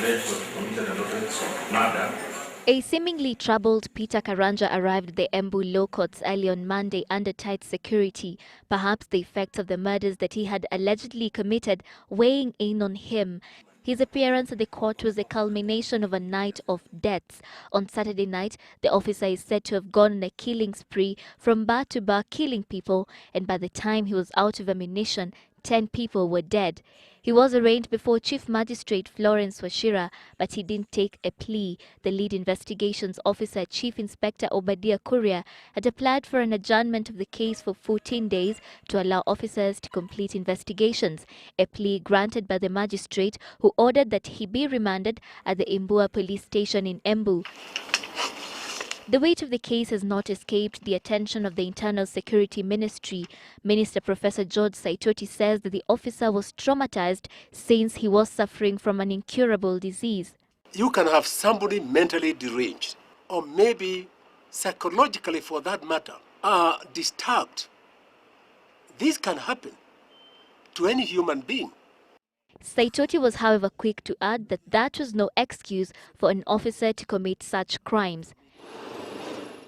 alleged to have committed an offense of murder. A seemingly troubled Peter Karanja arrived at the Embu Law Courts early on Monday under tight security, perhaps the effects of the murders that he had allegedly committed weighing in on him. His appearance at the court was a culmination of a night of deaths. On Saturday night, the officer is said to have gone on a killing spree from bar to bar killing people, and by the time he was out of ammunition, 10 people were dead. He was arraigned before Chief Magistrate Florence Wachira, but he didn't take a plea. The lead investigations officer, Chief Inspector Obadiah Kuria, had applied for an adjournment of the case for 14 days to allow officers to complete investigations. A plea granted by the magistrate, who ordered that he be remanded at the Embu police station in Embu. The weight of the case has not escaped the attention of the Internal Security Ministry. Minister Professor George Saitoti says that the officer was traumatized since he was suffering from an incurable disease. You can have somebody mentally deranged, or maybe psychologically for that matter, disturbed. This can happen to any human being. Saitoti was, however, quick to add that that was no excuse for an officer to commit such crimes.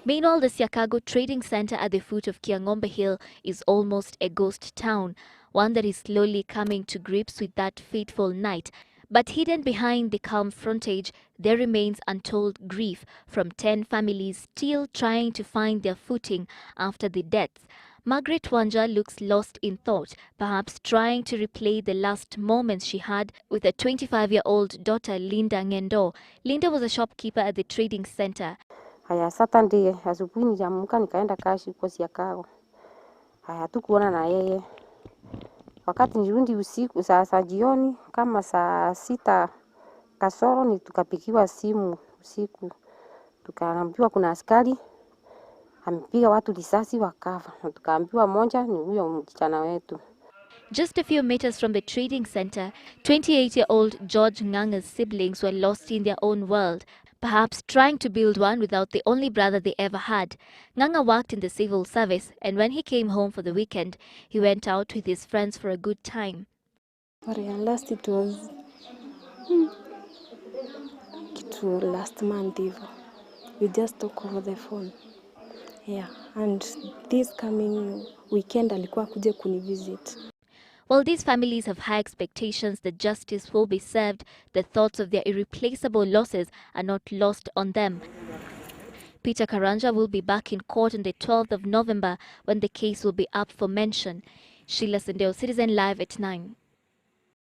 Meanwhile, the Siakago Trading Center at the foot of Kiangombe Hill is almost a ghost town, one that is slowly coming to grips with that fateful night. But hidden behind the calm frontage, there remains untold grief from 10 families still trying to find their footing after the deaths. Margaret Wanja looks lost in thought, perhaps trying to replay the last moments she had with her 25-year-old daughter Linda Ngendo. Linda was a shopkeeper at the trading center. Haya, Saturday asubuhi niliamka nikaenda kazi huko Siakago. Haya, tukuona na yeye. Wakati nirudi usiku saa jioni kama saa 6 kasoro ni tukapigiwa simu usiku. Tukaambiwa kuna askari amepiga watu risasi wakafa. Tukaambiwa moja ni huyo msichana wetu. Just a few meters from the trading center, 28-year-old George Nganga's siblings were lost in their own world, perhaps trying to build one without the only brother they ever had. Nganga worked in the civil service, and when he came home for the weekend, he went out with his friends for a good time. Last it was last month even. We just talk over the phone. Yeah, and this coming weekend alikuwa kuja kunivisit. While these families have high expectations that justice will be served, the thoughts of their irreplaceable losses are not lost on them. Peter Karanja will be back in court on the 12th of November when the case will be up for mention. Sheila Sendeyo, Citizen Live at 9.